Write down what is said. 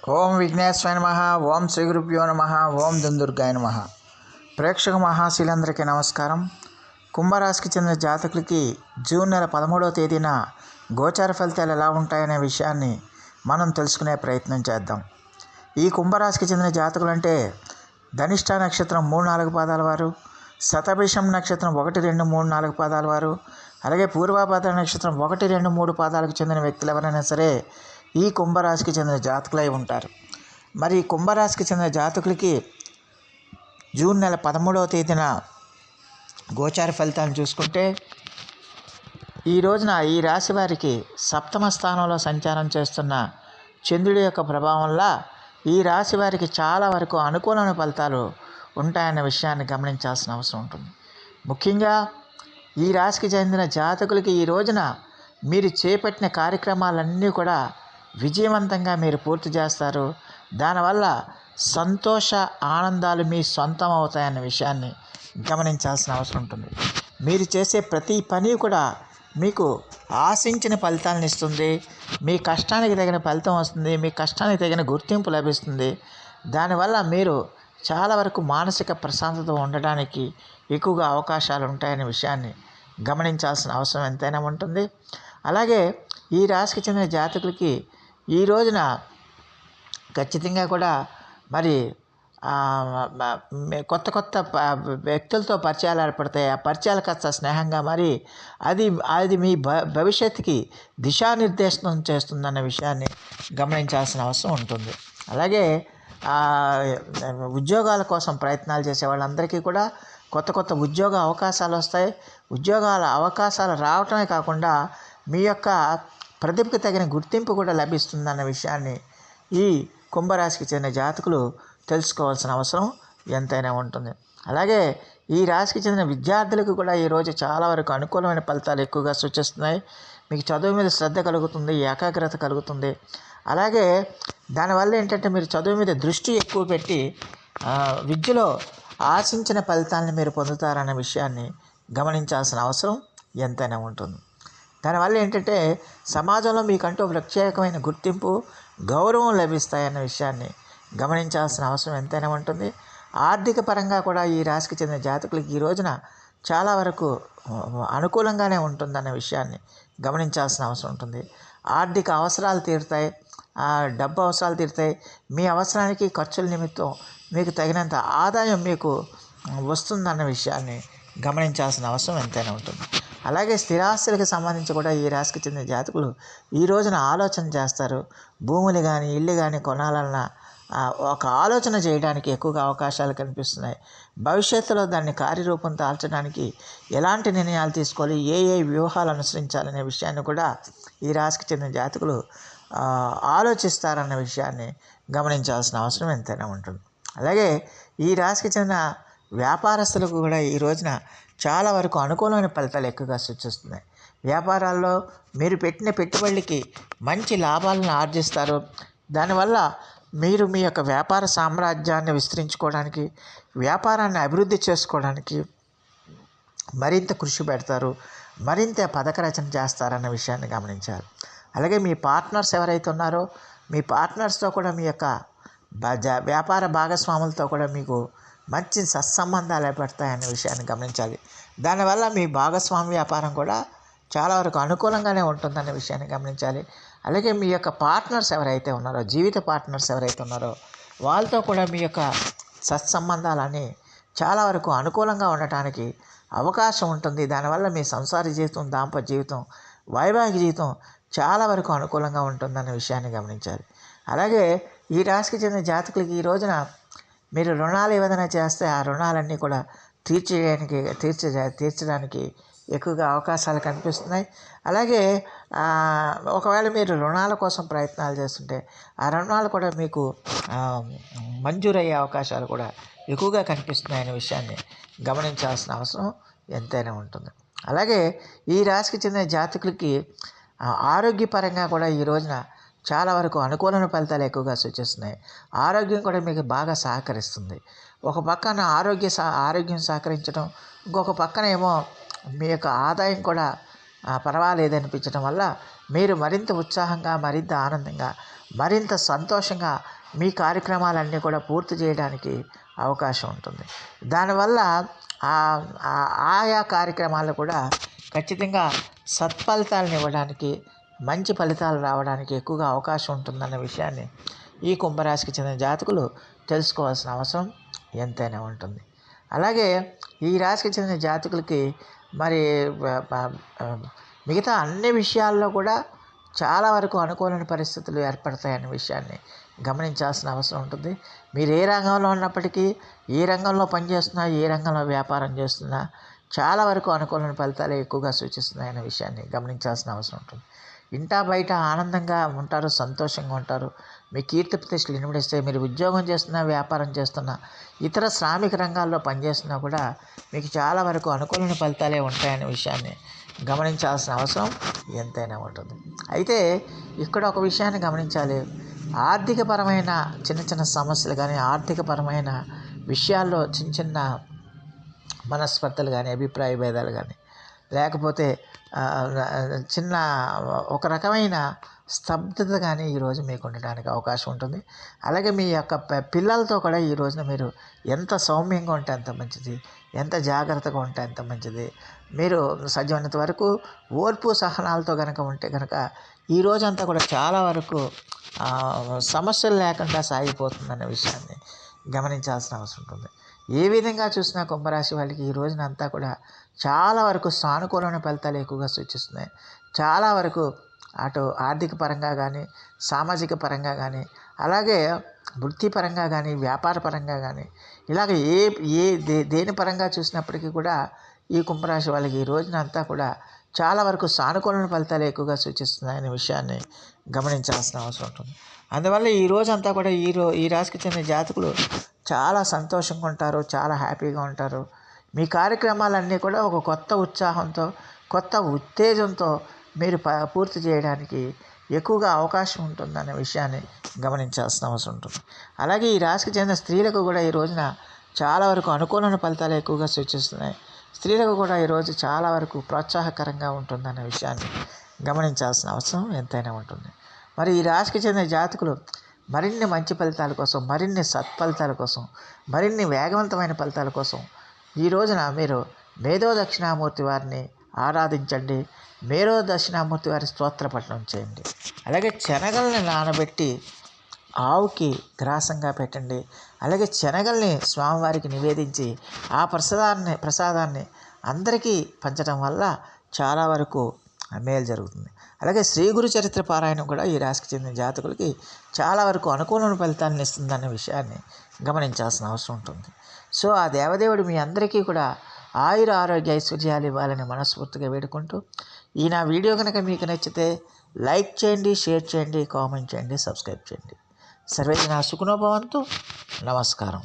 ఓం విఘ్నేశ్వరాయ నమః. ఓం శ్రీ గురుభ్యో నమః. ఓం దుందుర్గాయ నమః. ప్రేక్షక మహాశీలందరికీ నమస్కారం. కుంభరాశికి చెందిన జాతకులకి జూన్ నెల 13వ తేదీన గోచార ఫలితాలు ఎలా ఉంటాయనే విషయాన్ని మనం తెలుసుకునే ప్రయత్నం చేద్దాం. ఈ కుంభరాశికి చెందిన జాతకులు అంటే ధనిష్ట నక్షత్రం 3-4 పాదాల వారు, శతభిషం నక్షత్రం 1, 2, 3, 4 పాదాల వారు, అలాగే పూర్వాభాద్ర నక్షత్రం 1, 2, 3 పాదాలకు చెందిన వ్యక్తులు ఎవరైనా సరే ఈ కుంభరాశికి చెందిన జాతకులై ఉంటారు. మరి కుంభరాశికి చెందిన జాతకులకి జూన్ నెల 13వ తేదీన గోచార ఫలితాలను చూసుకుంటే ఈ రోజున ఈ రాశి వారికి సప్తమ స్థానంలో సంచారం చేస్తున్న చంద్రుడి యొక్క ప్రభావం వల్ల ఈ రాశి వారికి చాలా వరకు అనుకూలమైన ఫలితాలు ఉంటాయన్న విషయాన్ని గమనించాల్సిన అవసరం ఉంటుంది. ముఖ్యంగా ఈ రాశికి చెందిన జాతకులకి ఈ రోజున మీరు చేపట్టిన కార్యక్రమాలన్నీ కూడా విజయవంతంగా మీరు పూర్తి చేస్తారు. దానివల్ల సంతోష ఆనందాలు మీ సొంతం అవుతాయన్న విషయాన్ని గమనించాల్సిన అవసరం ఉంటుంది. మీరు చేసే ప్రతి పని కూడా మీకు ఆశించిన ఫలితాలను ఇస్తుంది. మీ కష్టానికి తగిన ఫలితం వస్తుంది. మీ కష్టానికి తగిన గుర్తింపు లభిస్తుంది. దానివల్ల మీరు చాలా వరకు మానసిక ప్రశాంతత ఉండడానికి ఎక్కువగా అవకాశాలు ఉంటాయనే విషయాన్ని గమనించాల్సిన అవసరం ఎంతైనా ఉంటుంది. అలాగే ఈ రాశికి చెందిన జాతకులకి ఈ రోజున ఖచ్చితంగా కూడా మరి కొత్త వ్యక్తులతో పరిచయాలు ఏర్పడతాయి. ఆ పరిచయాలు కాస్త స్నేహంగా మరి అది మీ భవిష్యత్తుకి దిశానిర్దేశనం చేస్తుందన్న విషయాన్ని గమనించాల్సిన అవసరం ఉంటుంది. అలాగే ఉద్యోగాల కోసం ప్రయత్నాలు చేసే వాళ్ళందరికీ కూడా కొత్త ఉద్యోగ అవకాశాలు వస్తాయి. ఉద్యోగాల అవకాశాలు రావటమే కాకుండా మీ యొక్క ప్రతిభకు తగిన గుర్తింపు కూడా లభిస్తుందన్న విషయాన్ని ఈ కుంభరాశికి చెందిన జాతకులు తెలుసుకోవాల్సిన అవసరం ఎంతైనా ఉంటుంది. అలాగే ఈ రాశికి చెందిన విద్యార్థులకు కూడా ఈరోజు చాలా వరకు అనుకూలమైన ఫలితాలు ఎక్కువగా సూచిస్తున్నాయి. మీకు చదువు మీద శ్రద్ధ కలుగుతుంది, ఏకాగ్రత కలుగుతుంది. అలాగే దానివల్ల ఏంటంటే మీరు చదువు మీద దృష్టి ఎక్కువ పెట్టి విద్యలో ఆశించిన ఫలితాలను మీరు పొందుతారన్న విషయాన్ని గమనించాల్సిన అవసరం ఎంతైనా ఉంటుంది. దానివల్ల ఏంటంటే సమాజంలో మీకంటూ ప్రత్యేకమైన గుర్తింపు, గౌరవం లభిస్తాయన్న విషయాన్ని గమనించాల్సిన అవసరం ఎంతైనా ఉంటుంది. ఆర్థిక పరంగా కూడా ఈ రాశికి చెందిన జాతకులకి ఈ రోజున చాలా వరకు అనుకూలంగానే ఉంటుందన్న విషయాన్ని గమనించాల్సిన అవసరం ఉంటుంది. ఆర్థిక అవసరాలు తీరుతాయి, డబ్బు అవసరాలు తీరుతాయి. మీ అవసరానికి ఖర్చుల నిమిత్తం మీకు తగినంత ఆదాయం మీకు వస్తుందన్న విషయాన్ని గమనించాల్సిన అవసరం ఎంతైనా ఉంటుంది. అలాగే స్థిరాస్తులకు సంబంధించి కూడా ఈ రాశికి చెందిన జాతకులు ఈ రోజున ఆలోచన చేస్తారు. భూములు కానీ ఇల్లు కానీ కొనాలన్న ఒక ఆలోచన చేయడానికి ఎక్కువగా అవకాశాలు కనిపిస్తున్నాయి. భవిష్యత్తులో దాన్ని కార్యరూపం దాల్చడానికి ఎలాంటి నిర్ణయాలు తీసుకోవాలి, ఏ వ్యూహాలు అనుసరించాలనే విషయాన్ని కూడా ఈ రాశికి చెందిన జాతకులు ఆలోచిస్తారన్న విషయాన్ని గమనించాల్సిన అవసరం ఎంతైనా ఉంటుంది. అలాగే ఈ రాశికి చెందిన వ్యాపారస్తులకు కూడా ఈ రోజున చాలా వరకు అనుకూలమైన ఫలితాలు ఎక్కువగా సూచిస్తున్నాయి. వ్యాపారాల్లో మీరు పెట్టిన పెట్టుబడికి మంచి లాభాలను ఆర్జిస్తారు. దానివల్ల మీరు మీ యొక్క వ్యాపార సామ్రాజ్యాన్ని విస్తరించుకోవడానికి, వ్యాపారాన్ని అభివృద్ధి చేసుకోవడానికి మరింత కృషి పెడతారు, మరింత పథక రచన చేస్తారన్న విషయాన్ని గమనించాలి. అలాగే మీ పార్ట్నర్స్ ఎవరైతే ఉన్నారో మీ పార్ట్నర్స్తో కూడా మీ యొక్క వ్యాపార భాగస్వాములతో కూడా మీకు మంచి సత్సంబంధాలు ఏర్పడతాయనే విషయాన్ని గమనించాలి. దానివల్ల మీ భాగస్వామి వ్యాపారం కూడా చాలా వరకు అనుకూలంగానే ఉంటుందనే విషయాన్ని గమనించాలి. అలాగే మీ యొక్క పార్ట్నర్స్ ఎవరైతే ఉన్నారో, జీవిత పార్ట్నర్స్ ఎవరైతే ఉన్నారో వాళ్ళతో కూడా మీ యొక్క సత్సంబంధాలని చాలా వరకు అనుకూలంగా ఉండటానికి అవకాశం ఉంటుంది. దానివల్ల మీ సంసార జీవితం, దాంపత్య జీవితం, వైవాహిక జీవితం చాలా వరకు అనుకూలంగా ఉంటుందనే విషయాన్ని గమనించాలి. అలాగే ఈ రాశికి చెందిన జాతకులకి ఈ రోజున మీరు రుణాలు ఏదైనా చేస్తే ఆ రుణాలన్నీ కూడా తీర్చడానికి ఎక్కువగా అవకాశాలు కనిపిస్తున్నాయి. అలాగే ఒకవేళ మీరు రుణాల కోసం ప్రయత్నాలు చేస్తుంటే ఆ రుణాలు కూడా మీకు మంజూరయ్యే అవకాశాలు కూడా ఎక్కువగా కనిపిస్తున్నాయనే విషయాన్ని గమనించాల్సిన అవసరం ఎంతైనా ఉంటుంది. అలాగే ఈ రాశికి చెందిన జాతకులకి ఆరోగ్యపరంగా కూడా ఈ రోజున చాలా వరకు అనుకూలమైన ఫలితాలు ఎక్కువగా సూచిస్తున్నాయి. ఆరోగ్యం కూడా మీకు బాగా సహకరిస్తుంది. ఒక పక్కన ఆరోగ్యం సహకరించడం, ఇంకొక పక్కన ఏమో మీ యొక్క ఆదాయం కూడా పర్వాలేదనిపించడం వల్ల మీరు మరింత ఉత్సాహంగా, మరింత ఆనందంగా, మరింత సంతోషంగా మీ కార్యక్రమాలన్నీ కూడా పూర్తి చేయడానికి అవకాశం ఉంటుంది. దానివల్ల ఆయా కార్యక్రమాలు కూడా ఖచ్చితంగా సత్ఫలితాలను ఇవ్వడానికి, మంచి ఫలితాలు రావడానికి ఎక్కువగా అవకాశం ఉంటుందన్న విషయాన్ని ఈ కుంభరాశికి చెందిన జాతకులు తెలుసుకోవాల్సిన అవసరం ఎంతైనా ఉంటుంది. అలాగే ఈ రాశికి చెందిన జాతకులకి మరి మిగతా అన్ని విషయాల్లో కూడా చాలా వరకు అనుకూలమైన పరిస్థితులు ఏర్పడతాయనే విషయాన్ని గమనించాల్సిన అవసరం ఉంటుంది. మీరు ఏ రంగంలో ఉన్నప్పటికీ, ఏ రంగంలో పనిచేస్తున్నా, ఏ రంగంలో వ్యాపారం చేస్తున్నా చాలా వరకు అనుకూలమైన ఫలితాలే ఎక్కువగా సూచిస్తున్నాయనే విషయాన్ని గమనించాల్సిన అవసరం ఉంటుంది. ఇంటా బయట ఆనందంగా ఉంటారు, సంతోషంగా ఉంటారు. మీ కీర్తి ప్రతిష్టలు ఇనుమడిస్తాయి. మీరు ఉద్యోగం చేస్తున్నా, వ్యాపారం చేస్తున్నా, ఇతర శ్రామిక రంగాల్లో పనిచేస్తున్నా కూడా మీకు చాలా వరకు అనుకూలమైన ఫలితాలే ఉంటాయనే విషయాన్ని గమనించాల్సిన అవసరం ఎంతైనా ఉంటుంది. అయితే ఇక్కడ ఒక విషయాన్ని గమనించాలి. ఆర్థికపరమైన చిన్న చిన్న సమస్యలు కానీ, ఆర్థికపరమైన విషయాల్లో చిన్న చిన్న మనస్పర్ధలు కానీ, అభిప్రాయ భేదాలు కానీ, లేకపోతే చిన్న ఒక రకమైన స్తబ్దత కానీ ఈరోజు మీకు ఉండడానికి అవకాశం ఉంటుంది. అలాగే మీ యొక్క పిల్లలతో కూడా ఈ రోజున మీరు ఎంత సౌమ్యంగా ఉంటే అంత మంచిది, ఎంత జాగ్రత్తగా ఉంటే అంత మంచిది. మీరు సాధ్యమైనంత వరకు ఓర్పు సహనాలతో కనుక ఉంటే కనుక ఈ రోజంతా కూడా చాలా వరకు సమస్యలు లేకుండా సాగిపోతుందనే విషయాన్ని గమనించాల్సిన అవసరం ఉంటుంది. ఏ విధంగా చూసినా కుంభరాశి వాళ్ళకి ఈ రోజునంతా కూడా చాలా వరకు సానుకూలమైన ఫలితాలు ఎక్కువగా సూచిస్తున్నాయి. చాలా వరకు అటు ఆర్థిక పరంగా కానీ, సామాజిక పరంగా కానీ, అలాగే వృత్తిపరంగా కానీ, వ్యాపార పరంగా కానీ, ఇలాగ దేని పరంగా చూసినప్పటికీ కూడా ఈ కుంభరాశి వాళ్ళకి ఈ రోజునంతా కూడా చాలా వరకు సానుకూలమైన ఫలితాలు ఎక్కువగా సూచిస్తున్నాయనే విషయాన్ని గమనించాల్సిన అవసరం ఉంటుంది. అందువల్ల ఈ రోజంతా కూడా ఈ రాశికి చెందిన జాతకులు చాలా సంతోషంగా ఉంటారు, చాలా హ్యాపీగా ఉంటారు. మీ కార్యక్రమాలన్నీ కూడా ఒక కొత్త ఉత్సాహంతో, కొత్త ఉత్తేజంతో మీరు పూర్తి చేయడానికి ఎక్కువగా అవకాశం ఉంటుందనే విషయాన్ని గమనించాల్సిన అవసరం ఉంటుంది. అలాగే ఈ రాశికి చెందిన స్త్రీలకు కూడా ఈ రోజున చాలా వరకు అనుకూలమైన ఫలితాలు ఎక్కువగా సూచిస్తున్నాయి. స్త్రీలకు కూడా ఈరోజు చాలా వరకు ప్రోత్సాహకరంగా ఉంటుందనే విషయాన్ని గమనించాల్సిన అవసరం ఎంతైనా ఉంటుంది. మరి ఈ రాశికి చెందిన జాతకులు మరిన్ని మంచి ఫలితాల కోసం, మరిన్ని సత్ఫలితాల కోసం, మరిన్ని వేగవంతమైన ఫలితాల కోసం ఈ రోజున మీరు మేధో దక్షిణామూర్తి వారిని ఆరాధించండి. మేధో దక్షిణామూర్తి వారి స్తోత్ర పఠనం చేయండి. అలాగే శనగల్ని నానబెట్టి ఆవుకి గ్రాసంగా పెట్టండి. అలాగే శనగల్ని స్వామివారికి నివేదించి ఆ ప్రసాదాన్ని అందరికీ పంచడం వల్ల చాలా వరకు మేలు జరుగుతుంది. అలాగే శ్రీ గురు చరిత్ర పారాయణం కూడా ఈ రాశికి చెందిన జాతకులకి చాలా వరకు అనుకూలమైన ఫలితాలను ఇస్తుందన్న విషయాన్ని గమనించాల్సిన అవసరం ఉంటుంది. సో ఆ దేవదేవుడు మీ అందరికీ కూడా ఆయుర ఆరోగ్య ఐశ్వర్యాలు ఇవ్వాలని మనస్ఫూర్తిగా వేడుకుంటూ ఈ నా వీడియో కనుక మీకు నచ్చితే లైక్ చేయండి, షేర్ చేయండి, కామెంట్ చేయండి, సబ్స్క్రైబ్ చేయండి. సర్వే జనా సుఖినో భవంతు. నమస్కారం.